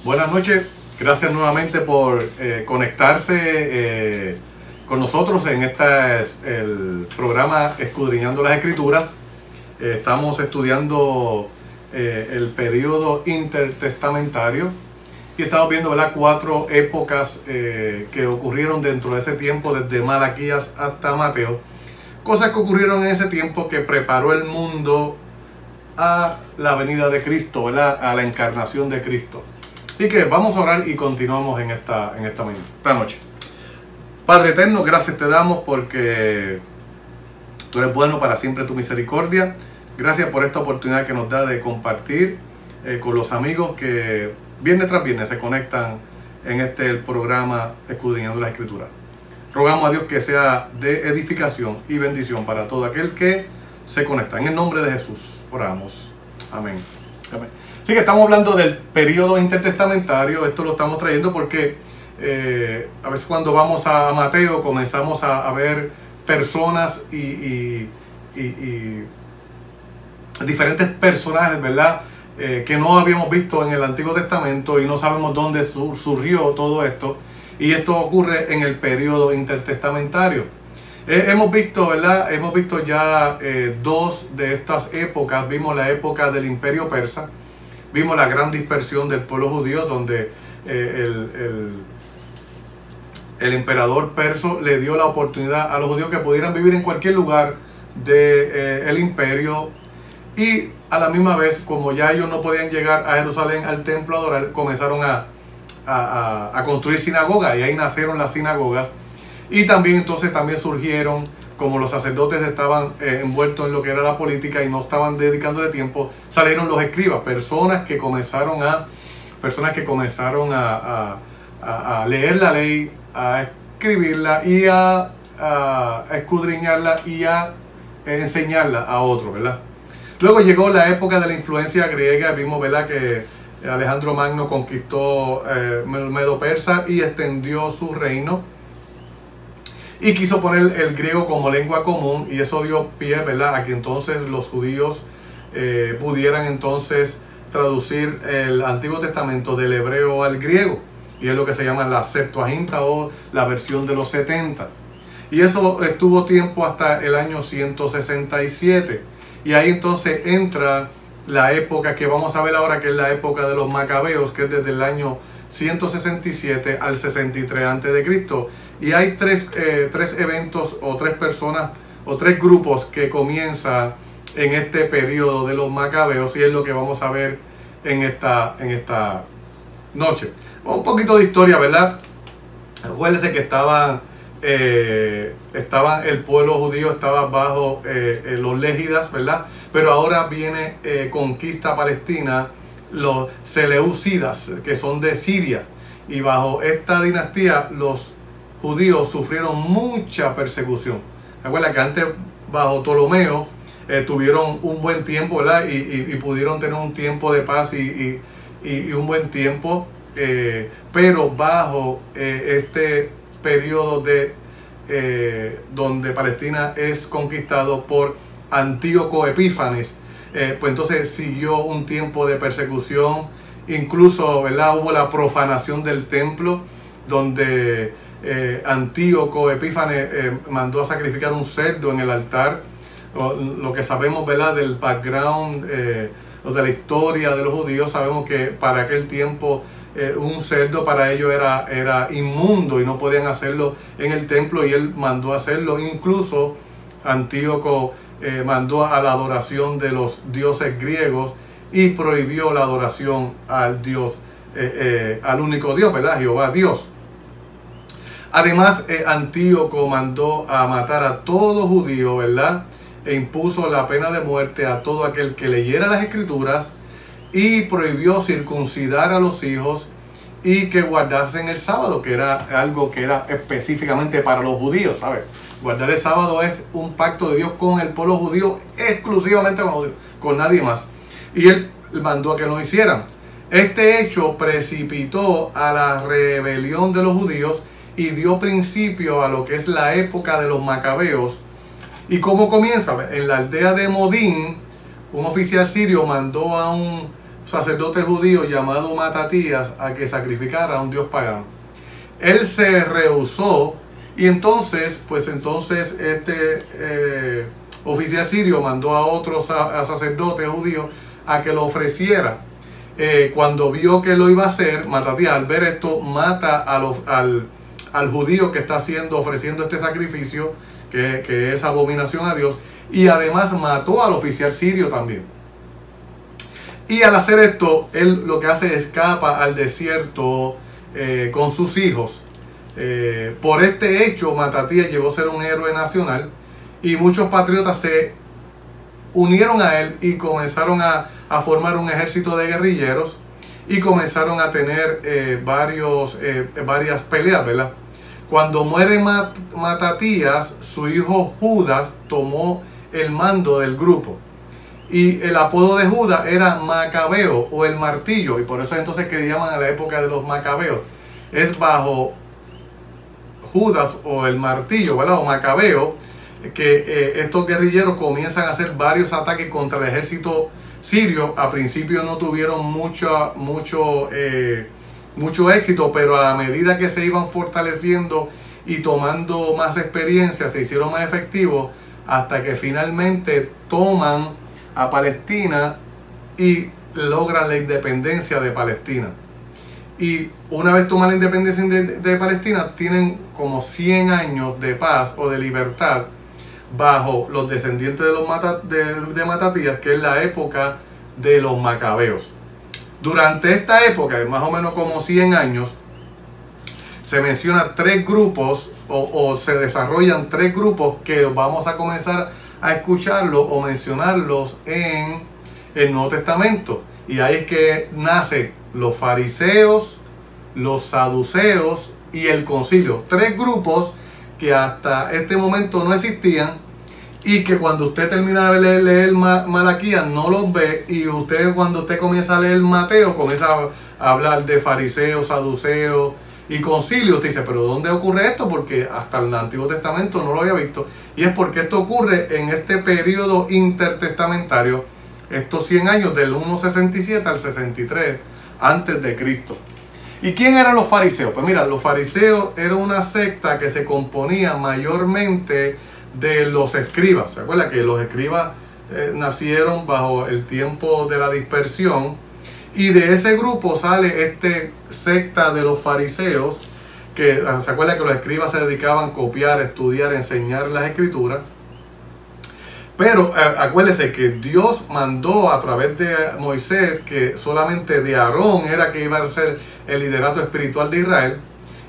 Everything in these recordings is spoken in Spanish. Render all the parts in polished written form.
Buenas noches, gracias nuevamente por conectarse con nosotros en el programa Escudriñando las Escrituras. Estamos estudiando el periodo intertestamentario y estamos viendo, ¿verdad?, 4 épocas que ocurrieron dentro de ese tiempo, desde Malaquías hasta Mateo. Cosas que ocurrieron en ese tiempo que preparó el mundo a la venida de Cristo, ¿verdad?, a la encarnación de Cristo. Así que vamos a orar y continuamos en esta noche. Padre eterno, gracias te damos porque tú eres bueno, para siempre tu misericordia. Gracias por esta oportunidad que nos da de compartir con los amigos que viernes tras viernes se conectan en el programa Escudriñando la Escritura. Rogamos a Dios que sea de edificación y bendición para todo aquel que se conecta. En el nombre de Jesús oramos. Amén. Amén. Así que estamos hablando del periodo intertestamentario. Esto lo estamos trayendo porque a veces cuando vamos a Mateo comenzamos a ver personas y diferentes personajes, ¿verdad?, que no habíamos visto en el Antiguo Testamento y no sabemos dónde surgió todo esto. Y esto ocurre en el periodo intertestamentario. Hemos visto, ¿verdad? Hemos visto ya 2 de estas épocas. Vimos la época del Imperio Persa. Vimos la gran dispersión del pueblo judío, donde el emperador perso le dio la oportunidad a los judíos que pudieran vivir en cualquier lugar del imperio. Y a la misma vez, como ya ellos no podían llegar a Jerusalén, al templo a adorar, comenzaron a construir sinagogas, y ahí nacieron las sinagogas. Y también entonces surgieron, como los sacerdotes estaban envueltos en lo que era la política y no estaban dedicándole tiempo, salieron los escribas, personas que comenzaron a leer la ley, a escribirla y a escudriñarla y a enseñarla a otros, ¿verdad? Luego llegó la época de la influencia griega. Vimos, ¿verdad?, que Alejandro Magno conquistó Medo Persa y extendió su reino y quiso poner el griego como lengua común, y eso dio pie, ¿verdad?, a que entonces los judíos pudieran entonces traducir el Antiguo Testamento del hebreo al griego, y es lo que se llama la Septuaginta o la versión de los 70. Y eso estuvo tiempo hasta el año 167, y ahí entonces entra la época que vamos a ver ahora, que es la época de los Macabeos, que es desde el año 167 al 63 a.C. Y hay tres eventos o 3 personas o 3 grupos que comienzan en este periodo de los Macabeos, y es lo que vamos a ver en esta noche. Un poquito de historia, ¿verdad? Acuérdense que el pueblo judío estaba bajo los légidas, ¿verdad? Pero ahora viene conquista palestina, los seleucidas, que son de Siria, y bajo esta dinastía los judíos sufrieron mucha persecución. Recuerda que antes, bajo Ptolomeo, tuvieron un buen tiempo, ¿verdad? Y pudieron tener un tiempo de paz y un buen tiempo, pero bajo este periodo donde Palestina es conquistado por Antíoco Epífanes, pues entonces siguió un tiempo de persecución. Incluso, ¿verdad?, hubo la profanación del templo, donde Antíoco Epífanes mandó a sacrificar un cerdo en el altar. Lo que sabemos, ¿verdad?, del background de la historia de los judíos, sabemos que para aquel tiempo un cerdo para ellos era inmundo y no podían hacerlo en el templo, y él mandó a hacerlo. Incluso Antíoco mandó a la adoración de los dioses griegos y prohibió la adoración al Dios, al único Dios, ¿verdad?, Jehová Dios. Además, Antíoco mandó a matar a todo judío, ¿verdad?, e impuso la pena de muerte a todo aquel que leyera las Escrituras, y prohibió circuncidar a los hijos y que guardasen el sábado, que era algo que era específicamente para los judíos, ¿sabes? Guardar el sábado es un pacto de Dios con el pueblo judío, exclusivamente con nadie más. Y él mandó a que lo hicieran. Este hecho precipitó a la rebelión de los judíos y dio principio a lo que es la época de los Macabeos. ¿Y cómo comienza? En la aldea de Modín, un oficial sirio mandó a un sacerdote judío llamado Matatías a que sacrificara a un dios pagano. Él se rehusó y entonces este oficial sirio mandó a otro sacerdote judío a que lo ofreciera. Cuando vio que lo iba a hacer, Matatías, al ver esto, mata al judío que está ofreciendo este sacrificio, que es abominación a Dios, y además mató al oficial sirio también. Y al hacer esto, él lo que hace es escapa al desierto con sus hijos. Por este hecho, Matatías llegó a ser un héroe nacional y muchos patriotas se unieron a él y comenzaron a formar un ejército de guerrilleros y comenzaron a tener varias peleas, ¿verdad? Cuando muere Matatías, su hijo Judas tomó el mando del grupo. Y el apodo de Judas era Macabeo o el martillo. Y por eso entonces que llaman a la época de los Macabeos. Es bajo Judas o el martillo, ¿verdad? O Macabeo, que estos guerrilleros comienzan a hacer varios ataques contra el ejército sirio. A principio no tuvieron mucho éxito, pero a la medida que se iban fortaleciendo y tomando más experiencia, se hicieron más efectivos hasta que finalmente toman a Palestina y logran la independencia de Palestina. Y una vez toman la independencia de Palestina, tienen como 100 años de paz o de libertad bajo los descendientes de Matatías, que es la época de los Macabeos. Durante esta época, más o menos como 100 años, se mencionan 3 grupos o se desarrollan 3 grupos que vamos a comenzar a escucharlos o mencionarlos en el Nuevo Testamento. Y ahí es que nacen los fariseos, los saduceos y el concilio. 3 grupos que hasta este momento no existían y que cuando usted termina de leer Malaquías no los ve, y cuando usted comienza a leer Mateo comienza a hablar de fariseos, saduceos y concilio. Usted dice, pero ¿dónde ocurre esto? Porque hasta el Antiguo Testamento no lo había visto. Y es porque esto ocurre en este periodo intertestamentario, estos 100 años del 167 al 63 antes de Cristo. ¿Y quién eran los fariseos? Pues mira, los fariseos era una secta que se componía mayormente de los escribas. ¿Se acuerdan que los escribas nacieron bajo el tiempo de la dispersión? Y de ese grupo sale esta secta de los fariseos, que se acuerda que los escribas se dedicaban a copiar, estudiar, enseñar las escrituras. Pero acuérdese que Dios mandó a través de Moisés que solamente de Aarón era que iba a ser el liderato espiritual de Israel.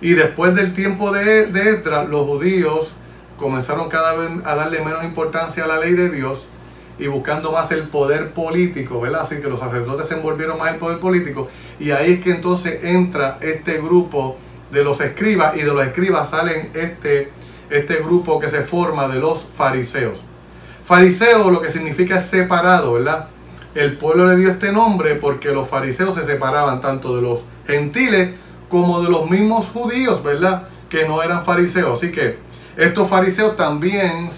Y después del tiempo de Esdras, los judíos comenzaron cada vez a darle menos importancia a la ley de Dios y buscando más el poder político, ¿verdad? Así que los sacerdotes se envolvieron más en el poder político, y ahí es que entonces entra este grupo de los escribas, y de los escribas salen este grupo que se forma de los fariseos. Fariseo lo que significa es separado, ¿verdad? El pueblo le dio este nombre porque los fariseos se separaban tanto de los gentiles como de los mismos judíos, ¿verdad? Que no eran fariseos. Así que estos fariseos también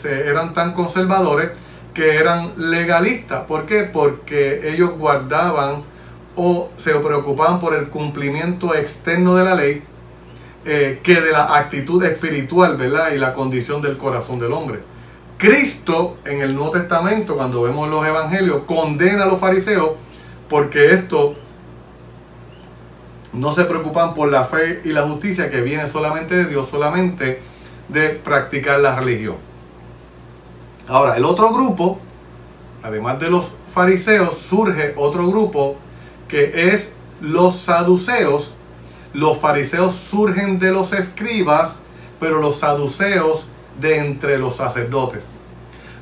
eran tan conservadores que eran legalistas. ¿Por qué? Porque ellos guardaban o se preocupaban por el cumplimiento externo de la ley que de la actitud espiritual, ¿verdad? Y la condición del corazón del hombre. Cristo en el Nuevo Testamento, cuando vemos los evangelios, condena a los fariseos porque estos no se preocupan por la fe y la justicia que viene solamente de Dios, solamente de practicar la religión. Ahora, el otro grupo, además de los fariseos, surge otro grupo que es los saduceos. Los fariseos surgen de los escribas, pero los saduceos de entre los sacerdotes.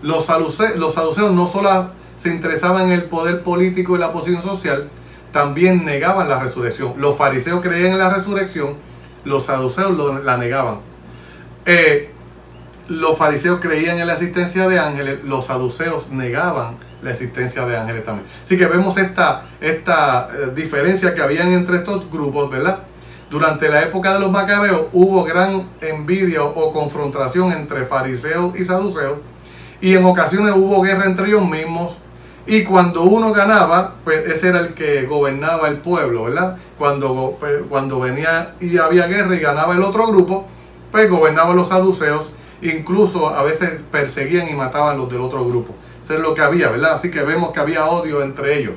Los saduceos no solo se interesaban en el poder político y la posición social, también negaban la resurrección. Los fariseos creían en la resurrección, los saduceos la negaban. Los fariseos creían en la existencia de ángeles, los saduceos negaban la existencia de ángeles también. Así que vemos esta diferencia que habían entre estos grupos, ¿verdad? Durante la época de los macabeos hubo gran envidia o confrontación entre fariseos y saduceos, y en ocasiones hubo guerra entre ellos mismos. Y cuando uno ganaba, pues ese era el que gobernaba el pueblo, ¿verdad? Cuando venía y había guerra y ganaba el otro grupo, pues gobernaban los saduceos, incluso a veces perseguían y mataban los del otro grupo. Eso es lo que había, ¿verdad? Así que vemos que había odio entre ellos.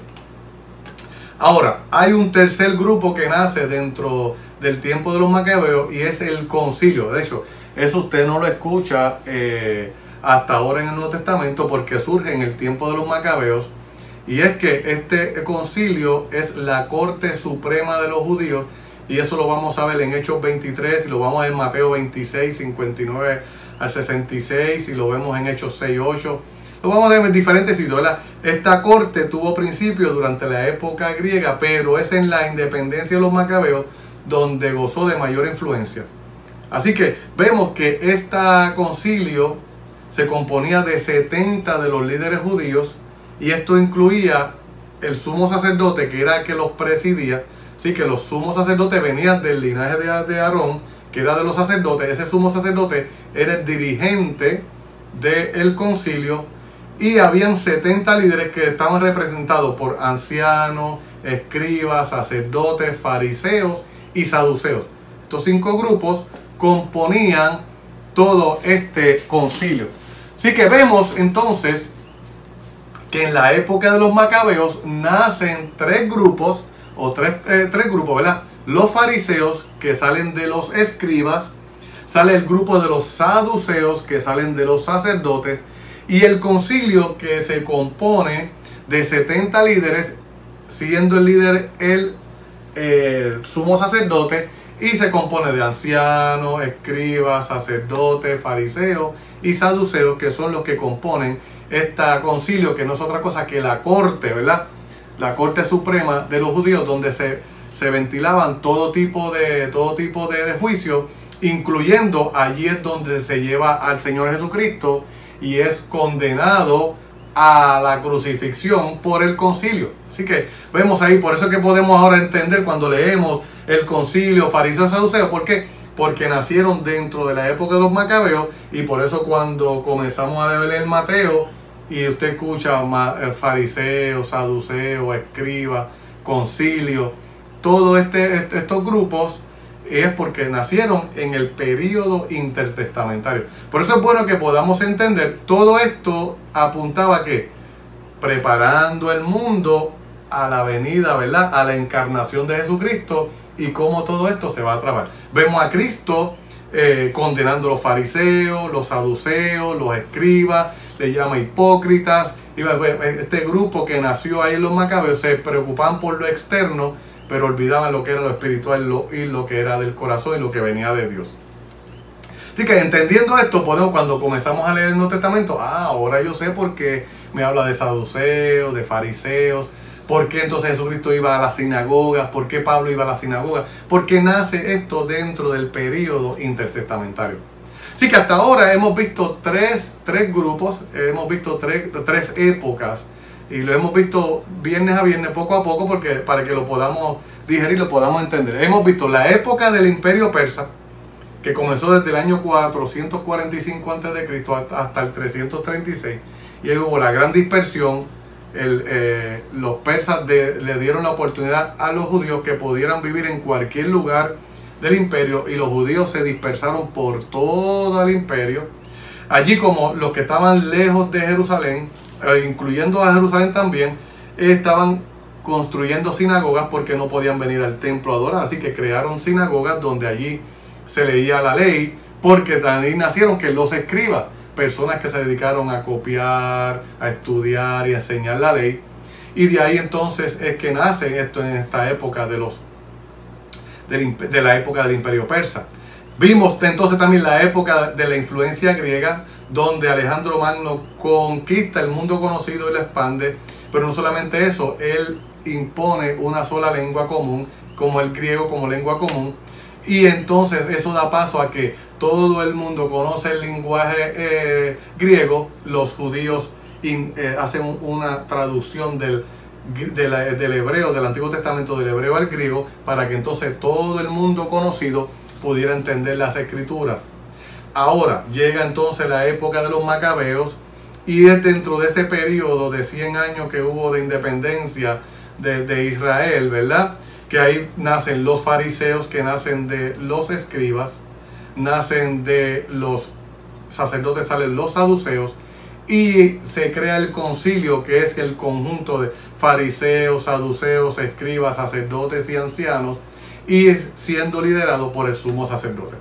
Ahora, hay un tercer grupo que nace dentro del tiempo de los macabeos y es el concilio. De hecho, eso usted no lo escucha hasta ahora en el Nuevo Testamento porque surge en el tiempo de los macabeos. Y es que este concilio es la corte suprema de los judíos y eso lo vamos a ver en Hechos 23 y lo vamos a ver en Mateo 26, 59 al 66 y lo vemos en Hechos 6, 8. Lo vamos a ver en diferentes sitios, ¿verdad? Esta corte tuvo principio durante la época griega, pero es en la independencia de los macabeos donde gozó de mayor influencia. Así que vemos que este concilio se componía de 70 de los líderes judíos y esto incluía el sumo sacerdote que era el que los presidía. Así que los sumos sacerdotes venían del linaje de Aarón, que era de los sacerdotes. Ese sumo sacerdote era el dirigente del concilio y habían 70 líderes que estaban representados por ancianos, escribas, sacerdotes, fariseos y saduceos. Estos 5 grupos componían todo este concilio. Así que vemos entonces que en la época de los macabeos nacen 3 grupos, o tres grupos, ¿verdad? Los fariseos que salen de los escribas, sale el grupo de los saduceos que salen de los sacerdotes y el concilio que se compone de 70 líderes, siendo el líder el sumo sacerdote, y se compone de ancianos, escribas, sacerdotes, fariseos y saduceos, que son los que componen este concilio, que no es otra cosa que la corte, ¿verdad? La corte suprema de los judíos, donde se ventilaban todo tipo de juicios, incluyendo allí es donde se lleva al Señor Jesucristo y es condenado a la crucifixión por el concilio. Así que vemos ahí, por eso que podemos ahora entender cuando leemos el concilio, fariseos y saduceos. ¿Por qué? Porque nacieron dentro de la época de los macabeos y por eso cuando comenzamos a leer Mateo y usted escucha fariseo, saduceo, escriba, concilio, todos estos grupos es porque nacieron en el período intertestamentario. Por eso es bueno que podamos entender, todo esto apuntaba a que preparando el mundo a la venida, ¿verdad? A la encarnación de Jesucristo y cómo todo esto se va a trabar. Vemos a Cristo condenando a los fariseos, los saduceos, los escribas, le llama hipócritas. Y este grupo que nació ahí en los macabeos se preocupaban por lo externo, pero olvidaban lo que era lo espiritual y lo que era del corazón y lo que venía de Dios. Así que entendiendo esto, podemos, cuando comenzamos a leer el Nuevo Testamento, ahora yo sé por qué me habla de saduceos, de fariseos, por qué entonces Jesucristo iba a las sinagogas, por qué Pablo iba a las sinagogas, porque nace esto dentro del período intertestamentario. Así que hasta ahora hemos visto tres grupos, hemos visto tres épocas, y lo hemos visto viernes a viernes, poco a poco, porque para que lo podamos digerir, lo podamos entender. Hemos visto la época del Imperio Persa, que comenzó desde el año 445 a.C. hasta el 336, y ahí hubo la gran dispersión. Los persas le dieron la oportunidad a los judíos que pudieran vivir en cualquier lugar del imperio, y los judíos se dispersaron por todo el imperio. Allí, como los que estaban lejos de Jerusalén, incluyendo a Jerusalén también, estaban construyendo sinagogas porque no podían venir al templo a adorar. Así que crearon sinagogas donde allí se leía la ley, porque también nacieron que los escribas, personas que se dedicaron a copiar, a estudiar y a enseñar la ley. Y de ahí entonces es que nace esto en esta época de la época del Imperio Persa. Vimos entonces también la época de la influencia griega, donde Alejandro Magno conquista el mundo conocido y lo expande. Pero no solamente eso, él impone una sola lengua común, como el griego como lengua común. Y entonces eso da paso a que todo el mundo conoce el lenguaje griego. Los judíos hacen una traducción del hebreo, del Antiguo Testamento, del hebreo al griego, para que entonces todo el mundo conocido pudiera entender las escrituras. Ahora llega entonces la época de los macabeos, y es dentro de ese periodo de 100 años que hubo de independencia de Israel, ¿verdad? Que ahí nacen los fariseos, que nacen de los escribas, nacen de los sacerdotes, salen los saduceos, y se crea el concilio, que es el conjunto de fariseos, saduceos, escribas, sacerdotes y ancianos, y siendo liderado por el sumo sacerdote.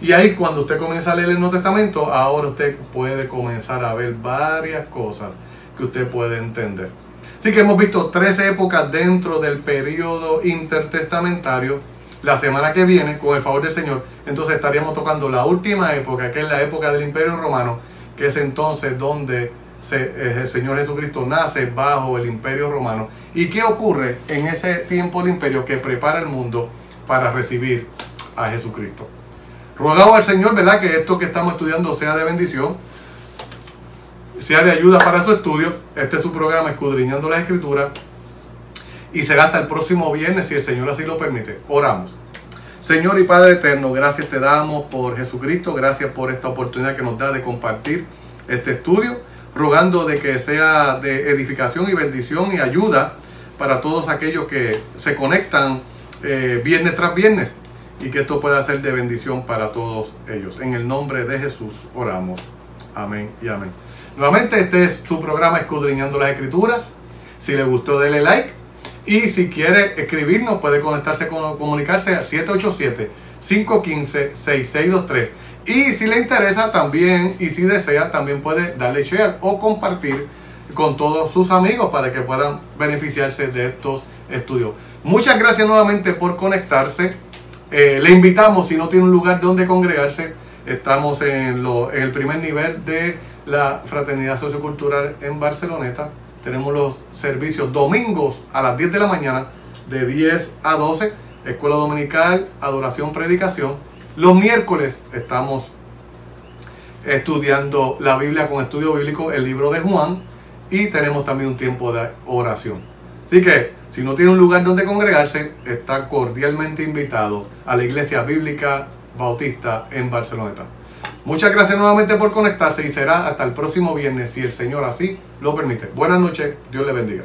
Y ahí, cuando usted comienza a leer el Nuevo Testamento, ahora usted puede comenzar a ver varias cosas que usted puede entender. Así que hemos visto 13 épocas dentro del periodo intertestamentario. La semana que viene, con el favor del Señor, entonces estaríamos tocando la última época, que es la época del Imperio Romano, que es entonces donde el Señor Jesucristo nace bajo el Imperio Romano. ¿Y qué ocurre en ese tiempo del imperio que prepara el mundo para recibir a Jesucristo? Rogamos al Señor, ¿verdad?, que esto que estamos estudiando sea de bendición, sea de ayuda para su estudio. Este es su programa Escudriñando las Escrituras, y será hasta el próximo viernes, si el Señor así lo permite. Oramos. Señor y Padre eterno, gracias te damos por Jesucristo, gracias por esta oportunidad que nos da de compartir este estudio, rogando de que sea de edificación y bendición y ayuda para todos aquellos que se conectan viernes tras viernes, y que esto pueda ser de bendición para todos ellos. En el nombre de Jesús oramos. Amén y amén. Nuevamente, este es su programa Escudriñando las Escrituras. Si le gustó, dele like. Y si quiere escribirnos, puede comunicarse a 787-515-6623. Y si le interesa también, y si desea, también puede darle share o compartir con todos sus amigos para que puedan beneficiarse de estos estudios. Muchas gracias nuevamente por conectarse. Le invitamos, si no tiene un lugar donde congregarse, estamos en el primer nivel de la Fraternidad Sociocultural en Barceloneta. Tenemos los servicios domingos a las 10 de la mañana, de 10 a 12, escuela dominical, adoración, predicación. Los miércoles estamos estudiando la Biblia con estudio bíblico, el libro de Juan, y tenemos también un tiempo de oración. Así que, si no tiene un lugar donde congregarse, está cordialmente invitado a la Iglesia Bíblica Bautista en Barceloneta. Muchas gracias nuevamente por conectarse, y será hasta el próximo viernes, si el Señor así lo permite. Buenas noches, Dios le bendiga.